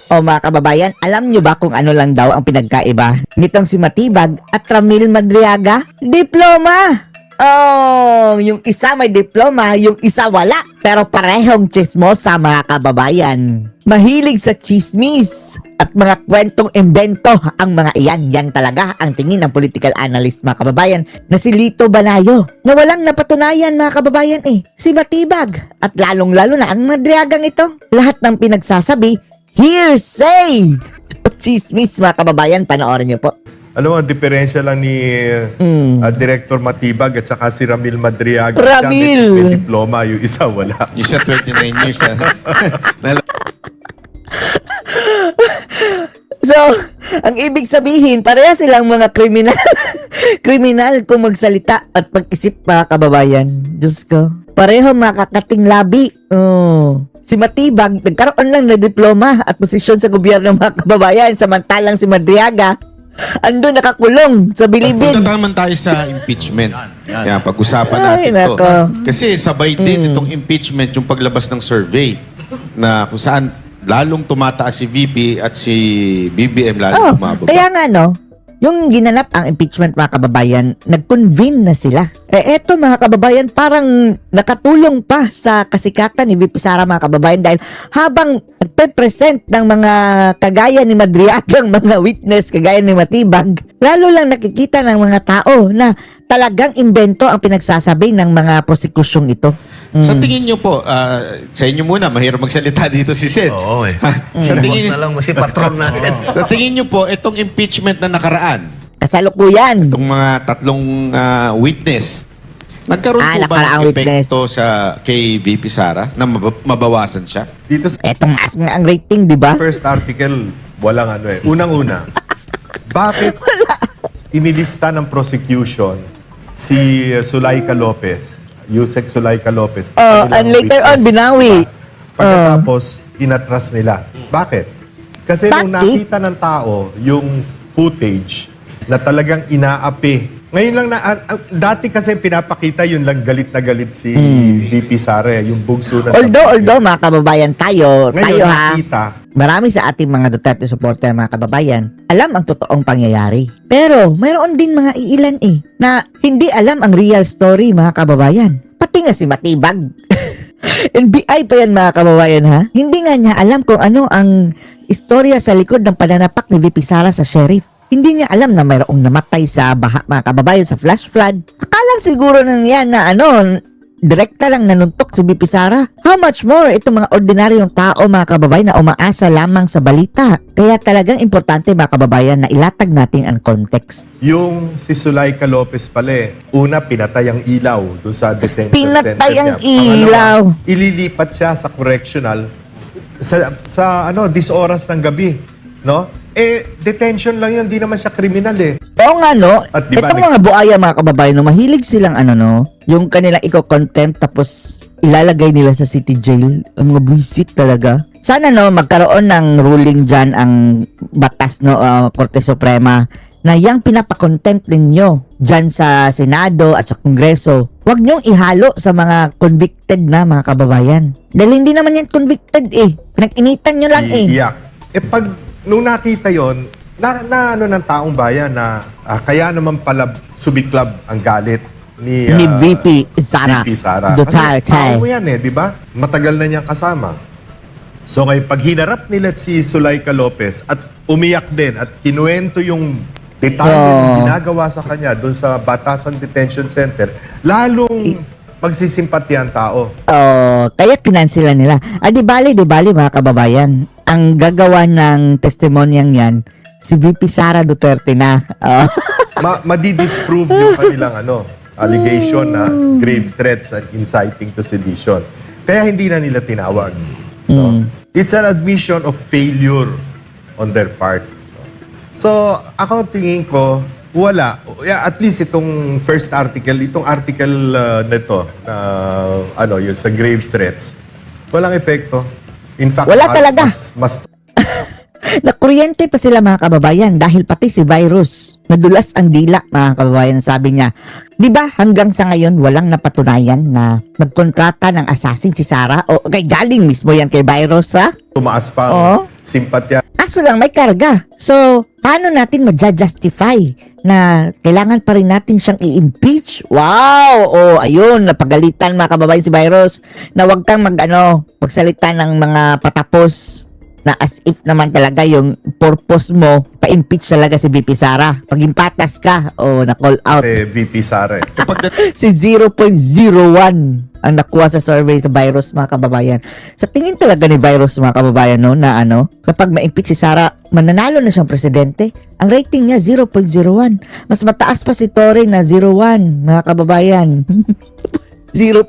O mga kababayan, alam nyo ba kung ano lang daw ang pinagkaiba nitong si Matibag at Ramil Madriaga? Diploma! Oh, yung isa may diploma, yung isa wala. Pero parehong chismosa mga kababayan. Mahilig sa chismis at mga kwentong imbento ang mga iyan. Yan talaga ang tingin ng political analyst mga kababayan na si Lito Banayo. Na walang napatunayan mga kababayan si Matibag. At lalong-lalo na ang Madriagang ito. Lahat ng pinagsasabi, hearsay! Chismis mga kababayan, panoorin niyo po. Alam mo, ang diferensya lang ni Director Matibag at saka si Ramil Madriaga. Ramil! Siya may diploma, yung isa wala. Yung siya 29 years. So, ang ibig sabihin, pareha silang mga kriminal. Kriminal kung magsalita at pag-isip mga kababayan. Diyos ko. Pareho makakating labi. Oh. Si Matibag, nagkaroon lang ng diploma at posisyon sa gobyerno mga kababayan. Samantalang si Madriaga, ando nakakulong sa bilibid. Punta naman tayo sa impeachment. Yan, pag-usapan Ay, natin to. nako. Kasi sabay din itong impeachment yung paglabas ng survey na kung saan lalong tumataas si VP at si BBM lalong bumababa. Kaya nga yung ginanap ang impeachment mga kababayan, nag-convene na sila. Eto mga kababayan, parang nakatulong pa sa kasikatan ni VP Sara mga kababayan dahil habang nagpe-present ng mga kagaya ni Madriagang mga witness, kagaya ni Matibag, lalo lang nakikita ng mga tao na talagang imbento ang pinagsasabi ng mga prosekusyong ito. Sa tingin nyo po, sa inyo muna, mahirap magsalita dito si Seth. Oo Sa Boss tingin, na lang si patron natin. sa tingin nyo po, itong impeachment na nakaraan, Kasalukuyan. itong mga tatlong witness, nagkaroon po ba nakaraang ng epekto sa kay VP Sara na mabawasan siya? Dito sa Etong mas nga ang rating, di ba? first article, walang ano Unang-una, bakit inilista ng prosecution si Zulaika Lopez, Yusek Zulaika Lopez? And kanilang later on, witness, binawi. diba? Pagkatapos, inatras nila. Bakit? Kasi nung Bakit? nakita ng tao yung footage na talagang inaapi. Ngayon lang dati kasi pinapakita yun lang galit na galit si VP Sara, yung bugso na Although mga kababayan tayo ngayon ha, nakita, marami sa ating mga Duterte supporter mga kababayan, alam ang totoong pangyayari. Pero mayroon din mga iilan na hindi alam ang real story mga kababayan. Pati nga si Matibag. NBI pa yan mga kababayan ha. Hindi nga niya alam kung ano ang istorya sa likod ng pananapak ni VP Sara sa sheriff. Hindi niya alam na mayroong namatay sa baha mga kababayan sa flash flood. Akalang siguro nang yan na direkta lang nanuntok si VP Sara. How much more itong mga ordinaryong tao mga kababayan na umaasa lamang sa balita. Kaya talagang importante mga kababayan na ilatag natin ang context. yung si Zulaika Lopez pala una pinatay ang ilaw doon sa detention Pinatay center ang niya. ilaw. Pangalawa, ililipat siya sa correctional sa 10 oras ng gabi, no? Detention lang yun, di naman siya kriminal Oo nga At di ba itong mga buaya mga kababayan mahilig silang yung kanilang iko-contempt tapos ilalagay nila sa city jail. Ang mga buisit talaga. Sana magkaroon ng ruling dyan ang batas Korte Suprema na yang pinapakontempt ninyo dyan sa Senado at sa Kongreso. Huwag nyong ihalo sa mga convicted na mga kababayan. Dahil hindi naman yan convicted Pinag-initan nyo lang Iiyak. Pag nung nakita yon na ng taong bayan na kaya naman pala sumiklab ang galit ni VP Sara VP Sara. Duterte. Kasi tao yan di ba? Matagal na niyang kasama. So ngayon, pag hinarap nila si Zulaika Lopez at umiyak din at kinuwento yung detalye ng ginagawa sa kanya doon sa Batasan Detention Center, lalong magsisimpati ang tao. Kaya pinansilan nila. Di bali mga kababayan. Ang gagawa ng testimonyang yan, si VP Sara Duterte na. Madi-disprove yung kanilang allegation na grave threats and inciting to sedition. Kaya hindi na nila tinawag. No? It's an admission of failure on their part. So, ako tingin ko, wala. At least itong first article, itong article nito, yung sa grave threats, walang epekto. In fact, Wala talaga. Mas Nakuryente pa sila mga kababayan dahil pati si Virus nadulas ang dila mga kababayan. Sabi niya, di ba hanggang sa ngayon walang napatunayan na nagkontrata ng assassin si Sara? O galing mismo yan kay Virus ha? tumaas pa Oo. simpatya. Kaso lang may karga. So, paano natin ma-justify na kailangan pa rin natin siyang i-impeach? Wow! Oh, ayun, napagalitan mga kababayan si Virus na wag kang magsalita ng mga patapos na as if naman talaga yung purpose mo, pa-impeach talaga si VP Sara. Pag impatas ka, na-call out. Kasi VP Sara. Kapag Si 0.01 ang nakuha sa survey sa Virus mga kababayan. Sa tingin talaga ni Virus mga kababayan no, na kapag ma-impeach si Sara, mananalo na siyang presidente. Ang rating niya 0.01. Mas mataas pa si Torre na 0.1 mga kababayan. 0.0.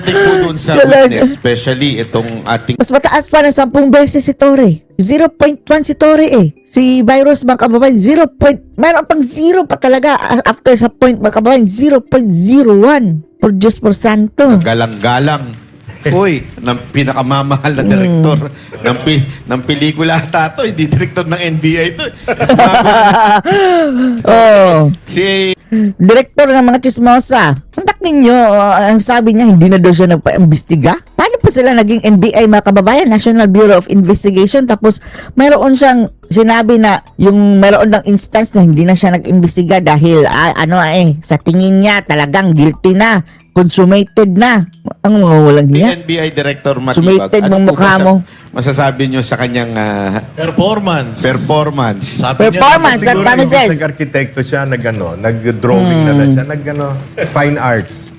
po doon sa Talaga. witness, especially itong ating Mas mataas pa ng 10 beses si Torre. 0.1 si Torre eh. Si Virus mga kababayan, mayroon pang 0 pa talaga after sa point mga kababayan, 0.01. Por Diyos por Santo. galang-galang. Uy, ng pinakamamahal na direktor ng pelikula ata to, hindi direktor ng NBI to. Oh, Si direktor ng mga chismosa. Kontak ninyo, ang sabi niya, hindi na daw siya nagpa-imbestiga. Paano pa sila naging NBI mga kababayan, National Bureau of Investigation, tapos mayroon siyang sinabi na yung mayroon ng instance na hindi na siya nag-imbestiga dahil sa tingin niya talagang guilty na, consummated na. Ang mga walang hiya. NBI Director Matibag. Sumated mong po mukha mo. masasabi nyo sa kanyang Performance. performance? Performance at Siguro promises. nag-arkitekto siya, nag-drawing na lang siya, fine arts.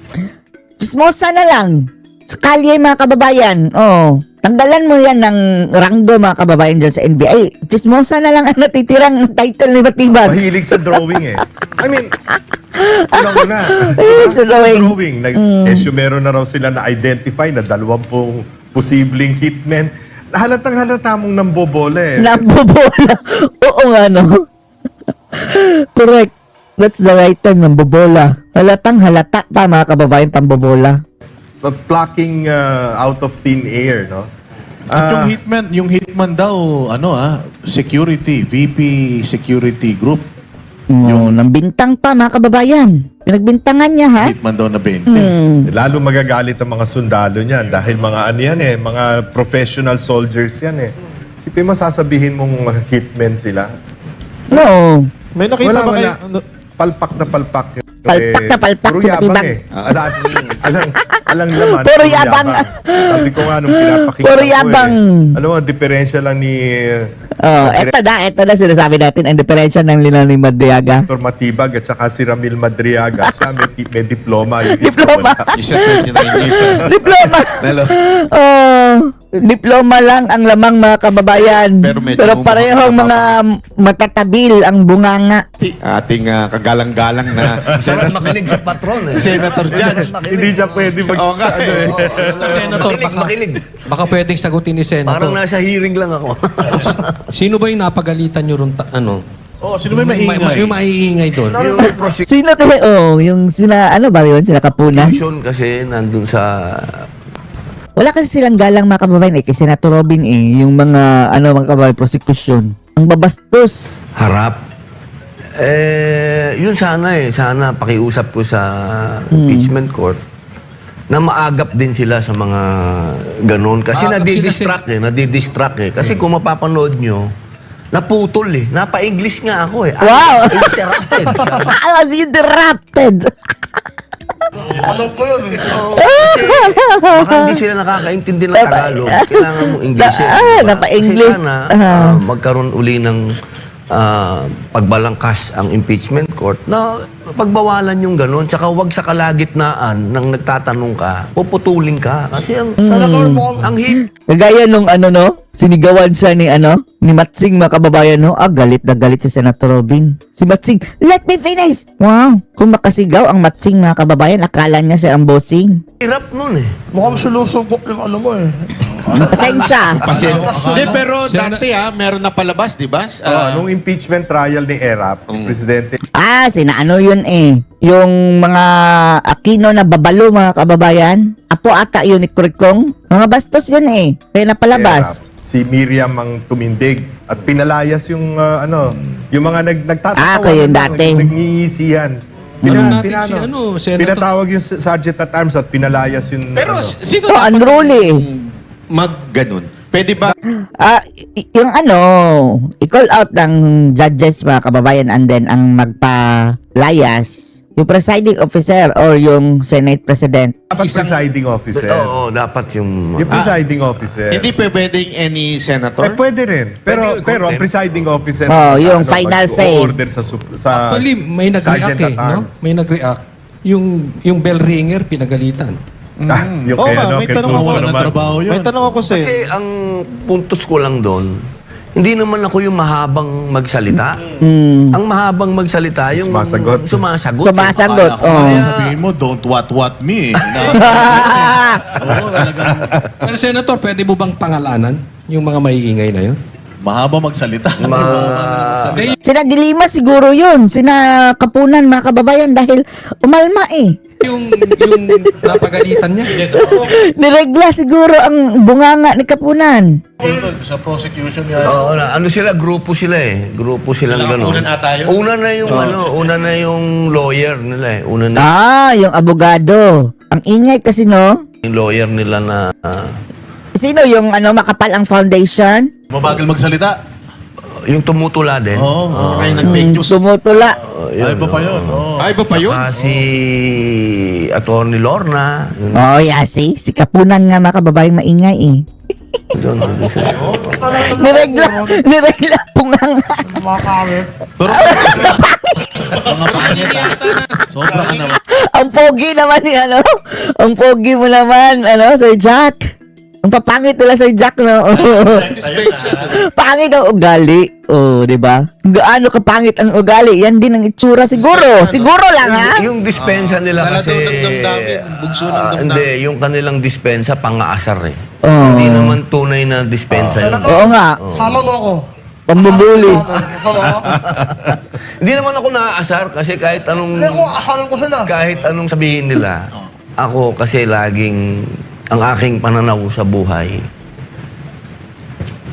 Chismosa na lang. Sa kalye mga kababayan. Oh, tanggalan mo yan ng ranggo mga kababayan dyan sa NBI. Chismosa na lang ang natitirang title ni Matibag. Mahilig sa drawing eh. I mean, una. Mahilig sa drawing. Meron na raw sila na-identify na 20 posibleng hitmen. Halatang halata mong nambobola eh. Nambobola. Oo nga no. Correct. That's the right term, nambobola. Halatang halata pa mga kababayan pambobola. Plucking out of thin air, no? At yung hitman daw, security, VP Security Group. Nang bintang pa mga kababayan. Pinagbintangan niya ha. Hitman daw na 20. Lalo magagalit ang mga sundalo niyan dahil mga professional soldiers yan eh. Sipin mo sasabihin mong hitmen sila. No. May nakita ba kayo? Palpak na palpak. Palpak na palpak Puro si yabang Matibag. eh. Alang laman. Puro yabang. Sabi ko nga nung pinapakita Puro ko yabang. Alam mo, ang diferensya lang ni Eto na sinasabi natin ang diferensya ng Lina ni Madriaga. Dr. Matibag at saka si Ramil Madriaga. Siya may diploma. Yung isa Diploma. wala. Isa 29 years old. Diploma. Hello. Diploma lang ang lamang mga kababayan. Pero medyo parehong mga matatabil ang bunganga. Ating kagalang-galang na Sarap makinig sa patron eh. Senator Judge. Hindi siya pwede Oo nga eh. Senator, Makinig. baka pwedeng sagutin ni Senator. Parang nasa hearing lang ako. Sino ba yung napagalitan nyo ron? Sino ba yung maingay? Yung maiingay doon. Yung Sino kayo? Yung sina sila Kapuna? prosecution kasi nandun sa... Wala kasi silang galang mga kababayan kay Senator Robin yung mga mga kababayan prosecution. Ang babastos. harap. Yun sana pakiusap ko sa impeachment court na maagap din sila sa mga ganon. Kasi Maagap nadidistract eh. Kasi kung mapapanood nyo, naputol eh. Napa-English nga ako eh. Wow! Interrupted. I was interrupted. Baka hindi sila nakakaintindi ng Tagalog. Kailangan mo English. Napa-English. Kasi sana magkaroon uli ng pagbalangkas ang impeachment court na pagbawalan yung gano'n. Tsaka huwag sa kalagitnaan nang nagtatanong ka, puputulin ka. Kasi ang hit. Kagaya nung sinigawan siya ni Matsing mga kababayan galit na galit si Senator Robin. Si Matsing, let me finish! Wow! Kung makasigaw ang Matsing mga kababayan, akala niya siya ang bossing. Hirap nun eh. Mukhang sinusumbok yung ano mo eh. Pasensya. Hindi, pero dati meron na palabas, di ba? Nung impeachment trial ni Erap, Presidente, Sina yun yung mga Aquino na babalo mga kababayan. Apo ata yun ni Kurikong. Mga bastos yun kaya napalabas. Erap, si Miriam ang tumindig at pinalayas yung yung mga nagtatawa. Kayo dati. Nagngingisihan. Natin si Senator. Pinatawag yung Sergeant at Arms at pinalayas yung Pero sino unruly. mag-ganon? Pwede ba? Yung ano, i-call out ng judges mga kababayan and then ang magpalayas, yung presiding officer or yung Senate President. Dapat presiding officer. Oo, dapat yung... Yung presiding officer. Hindi pwedeng any senator? Pwede rin. Pero Pwede yung ang presiding officer yung final say. order sa Actually, may nag-react Sergeant at no? Arms. May nag-react. Yung bell ringer, pinagalitan. Yung Oo kay, nga, may kay tanong ako Tulfo na naman. trabaho yun. May tanong ako Kasi ang puntos ko lang doon, hindi naman ako yung mahabang magsalita. Ang mahabang magsalita, yung Sumasagot. Sumasagot. Akala ko Oh. sabihin mo, don't what me. Oo, talagang Pero Senator, pwede mo bang pangalanan yung mga maiingay na yun? mahaba magsalita. Magsalita. Sina Dilima siguro yun. Sina Kapunan mga kababayan dahil umalma eh. Yung napagalitan niya? Niregla siguro ang bunganga ni Kapunan. Sa prosecution nga. Oo, ano sila, grupo sila eh. Grupo silang gano'n. Una na yung lawyer nila eh. Una na Yung abogado. Ang ingay kasi no. yung lawyer nila na... Sino yung makapal ang foundation? Mabagal magsalita. yung tumutula din. Oo. Kaya nag-fake news. Tumutula. Ay, pa yun. Oo. Ay, ba pa yun? Si Atty. Lorna. Oh, yeah, si Kapunan nga mga kababayang maingay eh. Doon, Niregla bunganga. Makakawit. Pero, mga pangit sobra ka naman. Ang pogi naman ni ang pogi mo naman, Sir Jack. Ang papangit nila Sir Jack, no? Pangit ang ugali. Oh, di ba? Gaano kapangit ang ugali? Yan din ang itsura siguro. Siguro lang, ha? Yung dispensa nila Dala kasi... daw ng damdamin, bugso ng damdamin. Hindi, yung kanilang dispensa pang-aasar eh. Oh. Hindi naman tunay na dispensa yun. Oo nga. Halo mo ako. Pambubuli. Hindi naman ako naaasar kasi kahit anong... Hindi ko, asalan ko sila. Kahit anong sabihin nila, ako kasi laging... Ang aking pananaw sa buhay,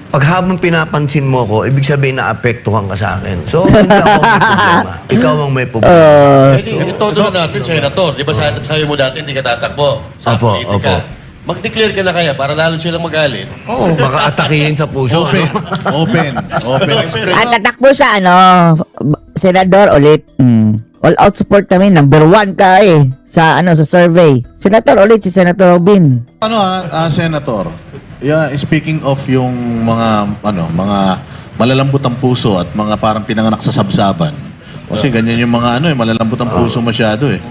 pag habang pinapansin mo ko, ibig sabihin na apektuhan ka sa akin. So, hindi ako may problema. Ikaw ang may problema. Ito todo na natin, Senator. Di ba sabi mo dati, hindi ka tatakbo sa Opo, politika. Mag-declare ka na kaya para lalo silang magalit. Oo, baka atakihin sa puso. Open. Ano? Open. At tatakbo siya, senador ulit. All out support kami. Number 1 ka eh. Sa survey. Senator ulit si Senator Robin. Senator, speaking of yung mga malalambot ang puso at mga parang pinanganak sa sabsaban. Kasi ganyan yung mga malalambot ang puso masyado eh.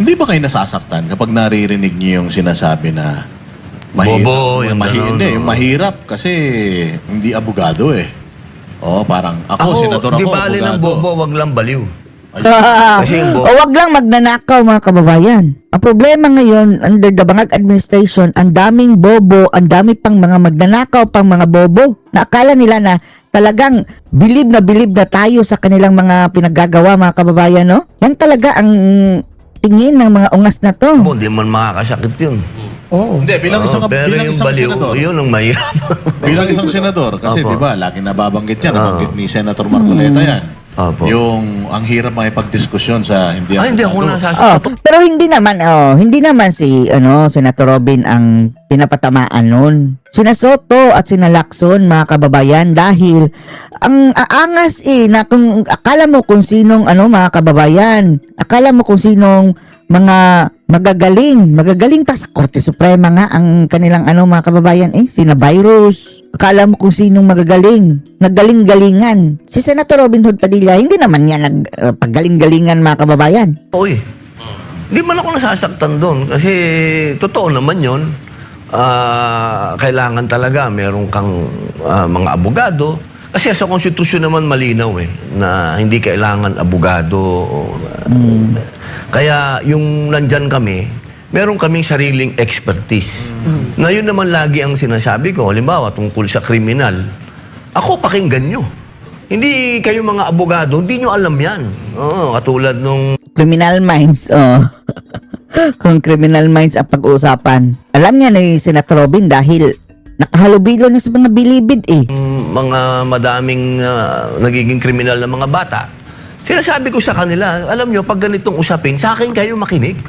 Hindi ba kayo nasasaktan kapag naririnig niyo yung sinasabi na Bobo, yung gano'n, yung mahirap kasi hindi abogado eh. Parang ako senador di ako, bali ng abogado. bobo, wag lang baliw. Kasi yung O wag lang magnanakaw mga kababayan. Ang problema ngayon under the Bangag administration, ang daming bobo, ang dami pang mga magnanakaw pang mga bobo. Na akala nila na talagang bilib na tayo sa kanilang mga pinaggagawa mga kababayan, no? Yan talaga ang tingin ng mga ungas na to. Hindi man makakasakit yun. Oo. Hindi, bilang isang Pero yung baliw, senador. yun ang mahirap. Bilang isang senador, kasi Opo. di ba, lagi nababanggit yan, nabanggit ni Senator Marcoleta yan. Opo. Yung ang hirap makipagdiskusyon sa hindi Hindi ako abogado. nasasakit. Pero hindi naman si Senator Robin ang pinapatamaan nun. Sina Soto at sina Lacson mga kababayan dahil ang aangas na kung akala mo kung sinong mga kababayan, akala mo kung sinong mga magagaling pa sa Korte Suprema nga ang kanilang mga kababayan sina Virus. Akala mo kung sinong naggaling-galingan. Si Senator Robin Hood Padilla, hindi naman niya paggaling-galingan mga kababayan. Uy, hindi man ako nasasaktan doon kasi totoo naman yun. Kailangan talaga meron kang mga abogado. Kasi sa konstitusyon naman malinaw na hindi kailangan abogado. Kaya yung nandyan kami, meron kaming sariling expertise. Na yun naman lagi ang sinasabi ko. Halimbawa, tungkol sa kriminal. Ako, pakinggan nyo. Hindi kayo mga abogado, hindi nyo alam yan. Katulad nung... Criminal minds, kung criminal minds ang pag-uusapan. Alam niya ni Senator Robin dahil nakahalubilo na sa mga bilibid mga madaming nagiging kriminal na mga bata. Sinasabi ko sa kanila, alam nyo, pag ganitong usapin, sa akin kayo makinig.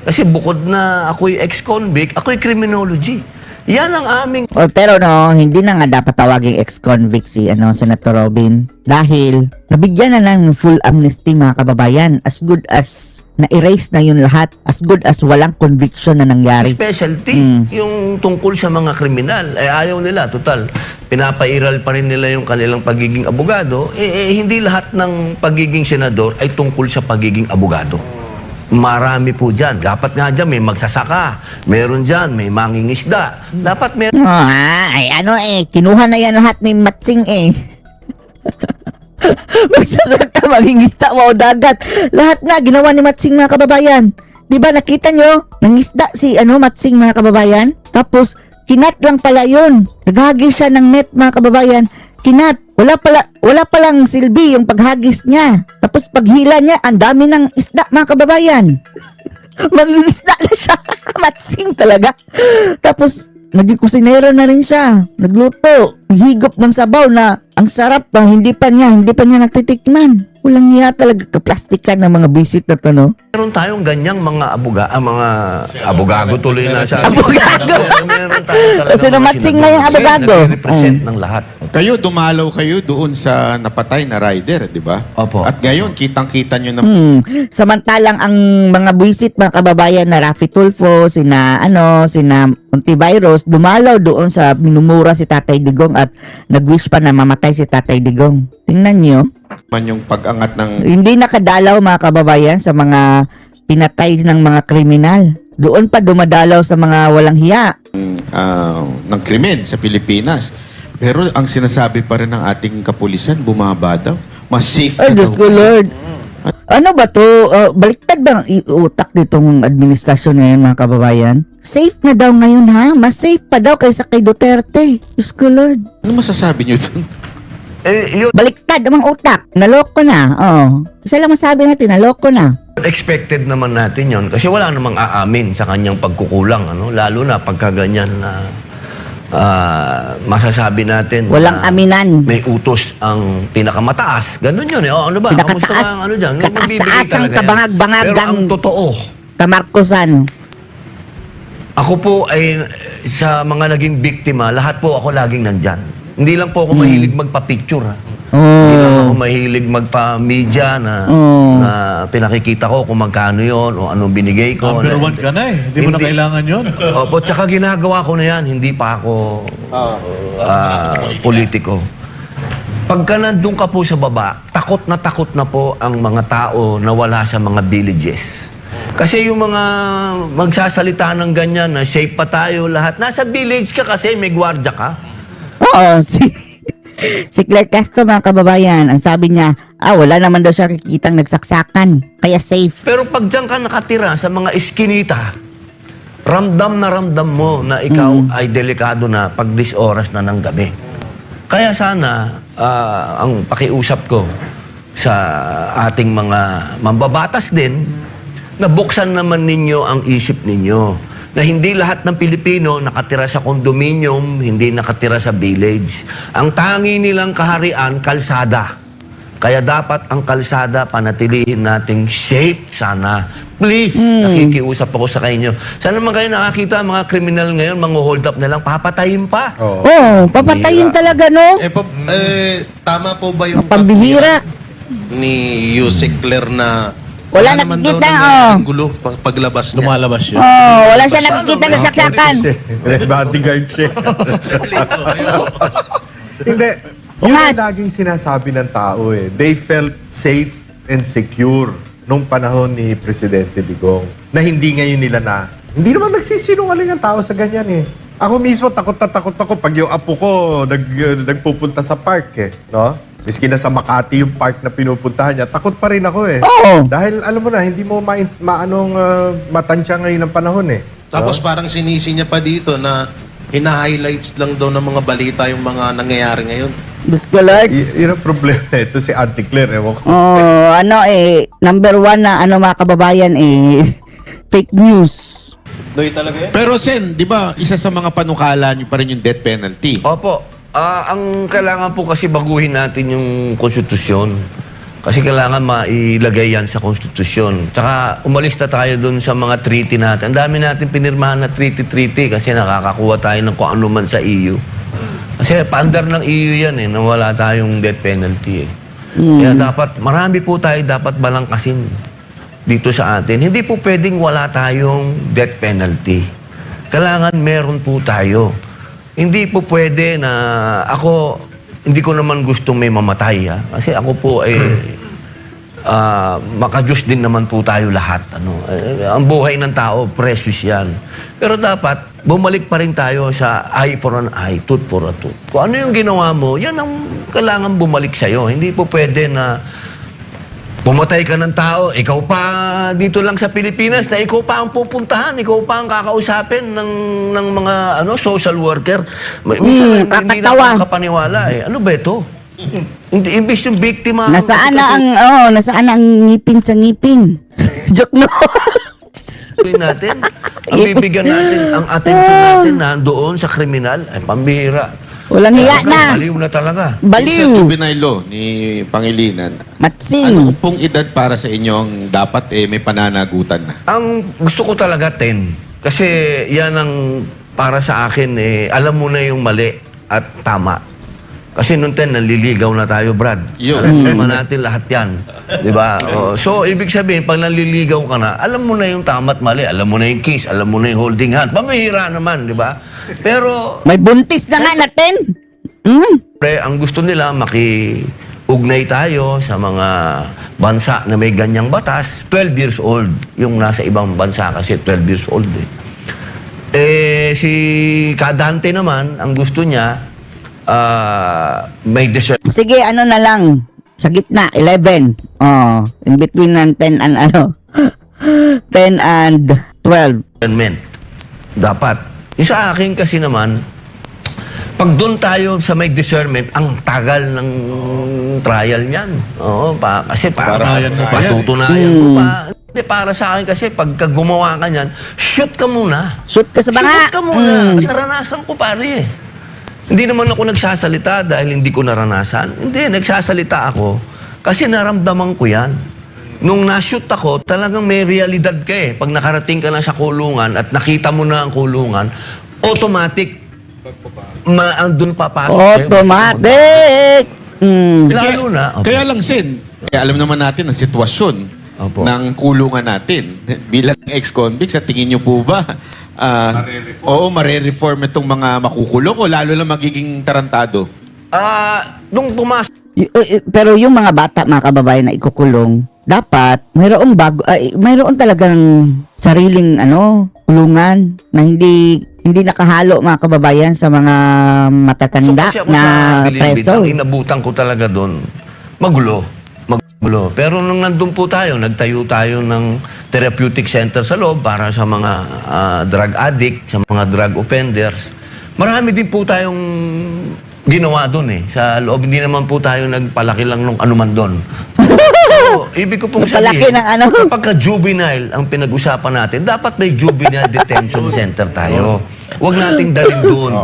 Kasi bukod na ako'y ex-convict, ako'y criminology. Yan ang aming Oh, pero no, hindi na nga dapat tawaging ex-convict si Senator Robin dahil nabigyan na ng full amnesty mga kababayan, as good as na-erase na yun lahat, as good as walang conviction na nangyari. specialty, yung tungkol sa mga kriminal. Ayaw nila, total. Pinapairal pa rin nila yung kanilang pagiging abogado. Hindi lahat ng pagiging senador ay tungkol sa pagiging abogado. Marami po dyan. Dapat nga dyan may magsasaka. Meron dyan, may mangingisda. Dapat meron. Kinuha na yan lahat ni Matsing Magsasaka, mangingista, wow, dagat. Lahat na, ginawa ni Matsing mga kababayan. Diba, nakita nyo? Nangisda si Matsing mga kababayan. Tapos, kinat lang pala yun. Naghagis siya ng net mga kababayan. Kinat. Wala palang silbi yung paghagis niya. Tapos paghila niya, ang dami ng isda mga kababayan. Mangingisda na siya. Matsing talaga. Tapos, naging kusinero na rin siya. Nagluto. Higop ng sabaw na ang sarap na hindi pa niya nagtitikman. Walang niya talaga kaplastikan ng mga bisit na to, no? Meron tayong ganyang mga abogado tuloy na sa... Abogado! Meron tayong talaga Kasi namatsing na yung abogado. Nagre-represent ng lahat. Dumalaw kayo doon sa napatay na rider, di ba? Opo. At ngayon, kitang-kita nyo na Samantalang ang mga buwisit mga kababayan na Raffy Tulfo, sina Ontiveros, dumalaw doon sa minumura si Tatay Digong at nag-wish pa na mamatay si Tatay Digong. Tingnan nyo. man yung pag-angat ng Hindi nakadalaw mga kababayan sa mga pinatay ng mga kriminal. Doon pa dumadalaw sa mga walang hiya. ng krimen sa Pilipinas. Pero ang sinasabi pa rin ng ating kapulisan, bumaba daw. Mas safe Ay, na Diyos daw. ko, Lord. Ano ba to? Baliktad ba ang utak ditong administrasyon ngayon mga kababayan? Safe na daw ngayon ha? Mas safe pa daw kaysa kay Duterte. Diyos ko, Lord. Ano masasabi nyo dun? Yun, Baliktad ang utak. Naloko na. Oo. Isa lang masabi natin, naloko na. expected naman natin yon kasi wala namang aamin sa kanyang pagkukulang. Lalo na pagka ganyan na masasabi natin Walang na aminan. may utos ang pinakamataas. Ganun yun. Ano ba? Pinakataas. Kamusta ang ano dyan? Kataas-taas Magbibigay ang talaga yan. kabangag-bangagang- Pero ang totoo, Kamarkosan. ako po ay sa mga naging biktima, lahat po ako laging nandyan. Hindi lang po ako mahilig magpa-picture. Hindi lang ako mahilig magpa-media na pinakikita ko kung magkano yon o anong binigay ko. Number one ka na eh. Hindi mo na kailangan yun. Opo, tsaka ginagawa ko na yan. Hindi pa ako politiko. Pagka nandun ka po sa baba, takot na po ang mga tao na wala sa mga villages. Kasi yung mga magsasalita ng ganyan na safe pa tayo lahat. Nasa village ka kasi may gwardya ka. Oo, si Claire Castro mga kababayan, ang sabi niya, wala naman daw siya kikitang nagsaksakan, kaya safe. Pero pag dyan ka nakatira sa mga eskinita, ramdam mo na ikaw ay delikado na pag 10 oras na ng gabi. Kaya sana, ang pakiusap ko sa ating mga mambabatas din, na buksan naman ninyo ang isip ninyo na hindi lahat ng Pilipino nakatira sa condominium, hindi nakatira sa village. Ang tangi nilang kaharian, kalsada. Kaya dapat ang kalsada panatilihin nating safe sana. Please, nakikiusap ako sa inyo. Sana naman kayo nakakita mga kriminal ngayon, mga hold up na lang, papatayin pa. Oo, papatayin talaga, no? Tama po ba yung Pambihira. ni Yusek Claire na Wala naman nakikita, daw oh. na gulo paglabas niya? Lumalabas yun. Wala siya nakikita na saksakan. Bodyguard siya. Hindi. Yun Ungas. ang laging sinasabi ng tao eh. They felt safe and secure nung panahon ni Presidente Digong. Na hindi ngayon nila na. Hindi naman nagsisinungaling ang tao sa ganyan eh. Ako mismo takot na takot ako pag yung apo ko nagpupunta sa park eh. No? Miski na sa Makati yung park na pinupuntahan niya, takot pa rin ako eh. Oo. Dahil alam mo na, hindi mo matansya ngayon ng panahon eh. Tapos parang sinisi niya pa dito na hina-highlights lang daw ng mga balita yung mga nangyayari ngayon. Diyos ko, Lord. Yun ang problema. Ito si Auntie Claire, ewan ko. Number one na mga kababayan fake news. Pero Sen, di ba, isa sa mga panukala nyo pa rin yung death penalty. Opo. Ang kailangan po kasi baguhin natin yung konstitusyon. Kasi kailangan mailagay yan sa konstitusyon. Tsaka umalis na tayo dun sa mga treaty natin. Ang dami natin pinirmahan na treaty kasi nakakakuha tayo ng kung ano man sa EU. Kasi paandar ng EU yan na wala tayong death penalty Kaya dapat, marami po tayo dapat balangkasin dito sa atin. Hindi po pwedeng wala tayong death penalty. Kailangan meron po tayo. Hindi po pwede na ako, hindi ko naman gustong may mamatay. Kasi ako po ay makajus din naman po tayo lahat. Ang buhay ng tao, precious yan. Pero dapat, bumalik pa rin tayo sa eye for an eye, tooth for a tooth. Kung ano yung ginawa mo, yan ang kailangan bumalik sa'yo. Hindi po pwede na pumatay ka ng tao, ikaw pa dito lang sa Pilipinas na ikaw pa ang pupuntahan, ikaw pa ang kakausapin ng mga social worker. Minsan hindi na kakatawa. ako makapaniwala Ano ba ito? Hindi, imbis yung biktima. Nasaan na ang ngipin sa ngipin? Joke no. natin, ang bibigyan natin, ang atensyon natin na doon sa kriminal, ay pambihira. Walang hiya na. Baliw na talaga. Sa Baliw. juvenile law ni Pangilinan, Matsing. ano pong edad para sa inyong dapat may pananagutan na? Ang gusto ko talaga 10. Kasi yan ang para sa akin alam mo na yung mali at tama. Kasi nung 10, naliligaw na tayo, Brad. Alam naman natin lahat yan. Di ba? So, ibig sabihin, pag naliligaw ka na, alam mo na yung tama at mali. Alam mo na yung kiss, alam mo na yung holding hand. Pamihira naman, di ba? Pero, May buntis na nga natin. ang gusto nila, ugnay tayo sa mga bansa na may ganyang batas. 12 years old. Yung nasa ibang bansa kasi 12 years old si Kadante naman, ang gusto niya, may discernment. Sige, ano na lang. Sa gitna, 11. In between ng 10 and 10 and 12. Dapat. Yung sa akin kasi naman, pag doon tayo sa may discernment, ang tagal ng trial niyan. Kasi para Patunayan mo pa yan patutunayan mo pa. Hindi, para sa akin kasi pagka gumawa ka niyan, shoot ka muna. Shoot ka sa banga. Shoot ka muna. Kasi naranasan ko pare Hindi naman ako nagsasalita dahil hindi ko naranasan. Hindi, nagsasalita ako kasi naramdaman ko yan. Nung na-shoot ako, talagang may realidad ka Pag nakarating ka na sa kulungan at nakita mo na ang kulungan, automatic, doon papasok Automatic. Lalo na. Kaya lang, Sen, alam naman natin ang sitwasyon Opo. ng kulungan natin. Bilang ex-convict, sa tingin niyo po ba, mare-reform itong mga makukulong o lalo lang magiging tarantado? Nung pumasok, Pero yung mga bata, mga kababayan na ikukulong, dapat mayroon talagang sariling kulungan na hindi nakahalo, mga kababayan, sa mga matatanda kasi ako na sa Bilibid, preso. ang inabutan ko talaga doon, magulo. Pero nung nandun po tayo, nagtayo tayo ng therapeutic center sa loob para sa mga drug addict, sa mga drug offenders. Marami din po tayong ginawa doon Sa loob, hindi naman po tayo nagpalaki lang nung anuman doon. So, ibig ko pong Nagpalaki sabihin, ng kapag juvenile ang pinag-usapan natin, dapat may juvenile detention center tayo. Huwag nating dalhin doon.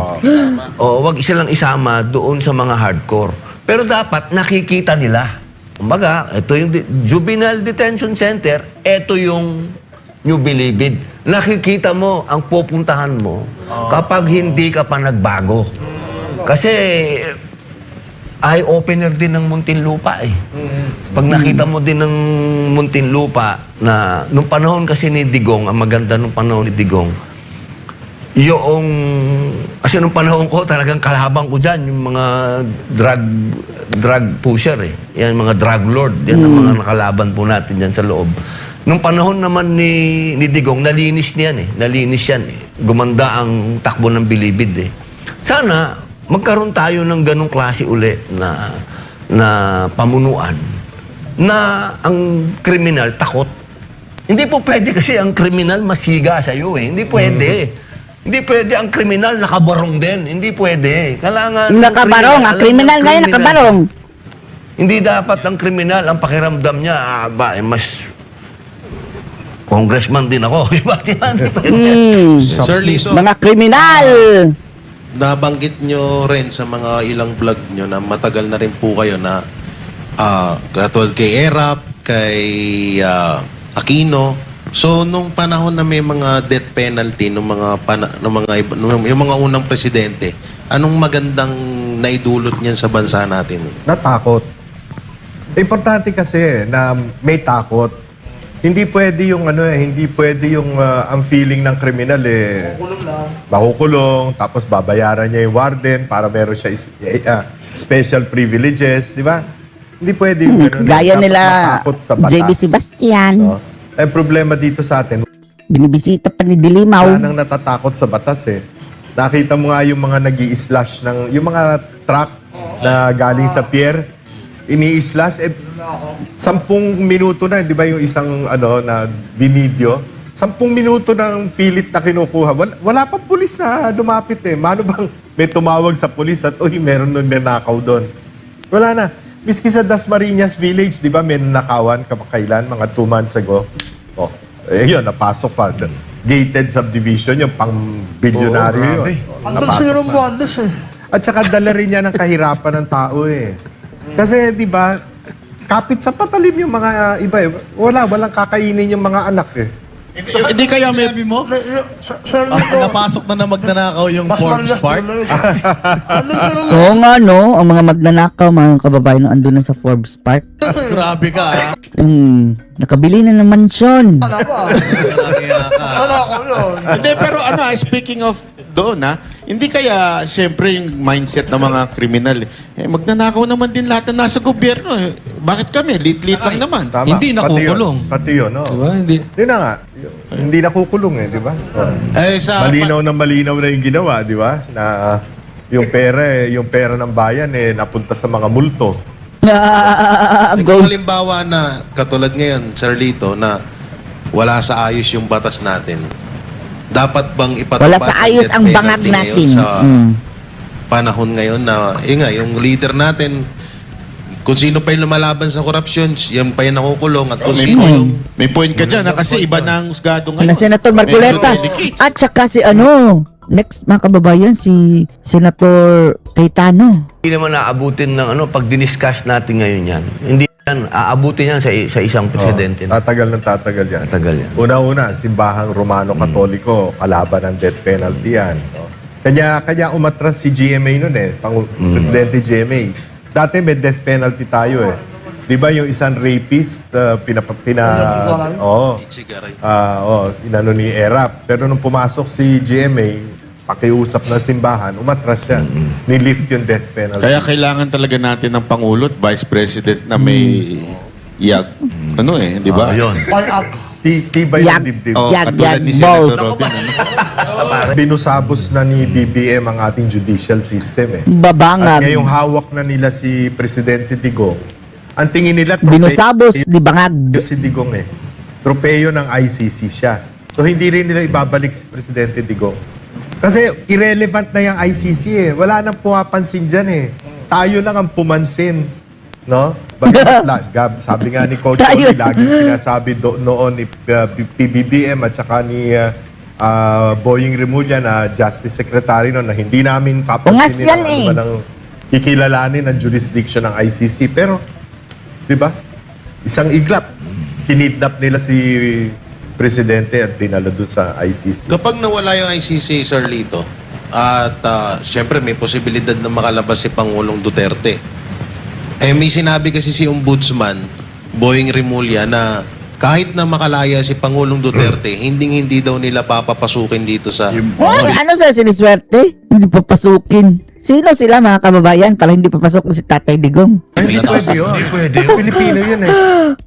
Huwag silang isama doon sa mga hardcore. Pero dapat nakikita nila. Kumbaga, ito yung Juvenile Detention Center, ito yung New Bilibid. Nakikita mo ang pupuntahan mo kapag hindi ka pa nagbago. Kasi eye-opener din ng Muntinlupa Pag nakita mo din ng Muntinlupa na nung panahon kasi ni Digong, ang maganda nung panahon ni Digong, kasi nung panahon ko, talagang kalabang ko dyan, yung mga drug pusher Yan, mga drug lord. Yan ang mga nakalaban po natin dyan sa loob. Nung panahon naman ni Digong, nalinis niyan Nalinis yan Gumanda ang takbo ng Bilibid Sana, magkaroon tayo ng ganong klase uli na pamunuan na ang kriminal takot. Hindi po pwede kasi ang kriminal masiga sa iyo Hindi pwede. Hindi pwede ang kriminal nakabarong din. Hindi pwede. Kailangan Nakabarong. Ang kriminal ngayon nakabarong. Hindi dapat ang kriminal, ang pakiramdam niya, mas congressman din ako. Iba yan. Sir Liso, Mga kriminal. nabanggit nyo rin sa mga ilang vlog nyo na matagal na rin po kayo na Katulad kay Erap, kay Aquino. So, nung panahon na may mga death penalty, nung yung mga unang presidente, anong magandang naidulot niyan sa bansa natin? Natakot. Importante kasi na may takot. Hindi pwede yung hindi pwede yung ang feeling ng kriminal makukulong, tapos babayaran niya yung warden para meron siya special privileges, di ba? Hindi pwede yung ganun. Gaya Dapat nila matakot sa batas. JB Sebastian. No? Ang problema dito sa atin, Binibisita pa ni Dilimaw. wala nang natatakot sa batas eh. Nakita mo nga yung mga nag-i-slash yung mga truck na galing sa pier, ini-slash, 10 minuto na, di ba yung isang na binidyo? 10 minuto ng pilit na kinukuha. Wala pa pulis na lumapit eh. Mano bang may tumawag sa pulis at, meron nun nanakaw doon. Wala na. Miski sa Dasmariñas Village, di ba, may nanakawan kamakailan, mga 2 months ago. Yun, napasok pa. Gated subdivision, yung pang-bilyonaryo yun. Ang gusto nyo ng bonus eh. At saka dala rin niya ng kahirapan ng tao eh. Kasi, di ba, kapit sa patalim yung mga iba eh. Walang kakainin yung mga anak eh. Hindi kaya may... Sabi mo? Sir Lito. Napasok na magnanakaw yung Forbes Park? Ano sir Lito? Oo nga, no? Ang mga magnanakaw, mga kababayan na andun na sa Forbes Park. Grabe ka, ha? Nakabili na ng mansyon. Ano ba? Kaya ka. Ano ako yun? Hindi, pero speaking of doon, hindi kaya, siyempre, yung mindset ng mga kriminal, magnanakaw naman din lahat na nasa gobyerno. Bakit kami? Lit-lit lang naman. Tama. Hindi nakukulong. Pati yun, no? Diba? Hindi. Yun na nga. Hindi nakukulong eh, di ba? Malinaw na yung ginawa, di ba? Na yung pera ng bayan napunta sa mga multo. Kung Ghost. halimbawa na, katulad ngayon, Sir Lito, na wala sa ayos yung batas natin, dapat bang ipatupad Wala sa ayos ang death bangag penalty ngayon natin. sa panahon ngayon na, yung leader natin, kung sino pa yung lumalaban sa korupsyon, yan pa yung nakukulong, at kung sino yung... May point ka dyan, kasi iba na ang husgado Sina ngayon. Senator Marcoleta. Medyo delicates. At saka si next mga kababayan, si Senator Cayetano. Hindi naman aabutin ng pag diniscuss natin ngayon yan. Hindi yan, aabutin yan sa isang presidente. Tatagal ng tatagal yan. Tatagal yan. Una-una, simbahang Romano-Katoliko, kalaban ng death penalty yan. Kanya umatras si GMA nun Presidente GMA. Dati may death penalty tayo eh. Di ba yung isang rapist, inano ni Erap. Pero nung pumasok si GMA, pakiusap ng simbahan, umatras siya. Nilift yung death penalty. Kaya kailangan talaga natin ng Pangulo at Vice President na may di ba? Ayun. Payak. Tibay ng dibdib. Katulad ni balls. Senator Robin. Binusabos na ni BBM ang ating judicial system eh. Babangag. At ngayong hawak na nila si Presidente Digong, ang tingin nila Binusabos, di bangag. si Digong eh. Tropeyo ng ICC siya. So hindi rin nila ibabalik si Presidente Digong. Kasi irrelevant na yung ICC eh. Wala nang pumapansin dyan eh. Tayo lang ang pumansin. No? Sabi nga ni Coach Tayo. Oli, laging sinasabi noon ni PBBM at saka ni Boying Remulla na Justice Secretary noon na hindi namin Ungas papansinin yan eh. ang kikilalanin ng jurisdiction ng ICC. Pero, di ba? Isang iglap. Kinidnap nila si Presidente at dinala doon sa ICC. Kapag nawala yung ICC, Sir Lito, at syempre may posibilidad na makalabas si Pangulong Duterte. May sinabi kasi si Ombudsman, Boying Remulla, na kahit na makalaya si Pangulong Duterte, hindi daw nila papapasukin dito sa... Ano sir, siniswerte? Hindi papasukin. Sino sila mga kababayan para hindi papasok si Tatay Digong? Hindi pwede yun. Hindi pwede. Pilipino yun eh.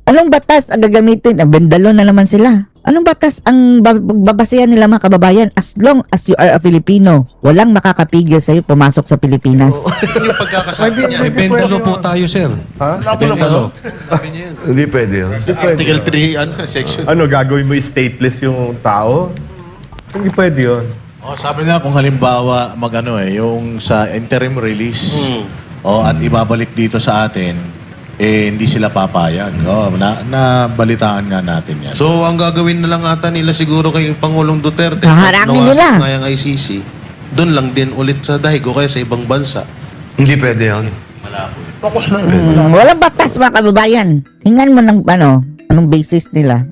Anong batas ang gagamitin? Bendalo na naman sila. Anong batas ang babasehan nila mga kababayan? As long as you are a Filipino, walang makakapigil sa'yo pumasok sa Pilipinas. Yun yung pagkakasabi niya. May bendalo po tayo, sir. Ha? Bendalo. Sabi niya yun. Hindi pwede yun. Article 3, section. Ano, gagawin mo stateless yung tao? Hindi pwede yun. Sabi nga kung halimbawa yung sa interim release at ibabalik dito sa atin, hindi sila papayag. Nabalitaan nga natin yan. So, ang gagawin na lang ata nila siguro kay Pangulong Duterte, Haharangin nila. nga yung ICC, doon lang din ulit sa dahigo kaya sa ibang bansa. Hindi pwede yun. Focus na. Walang batas mga kababayan. Tingnan mo ng anong basis nila.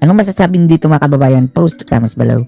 Anong masasabi dito mga kababayan? Post comments below.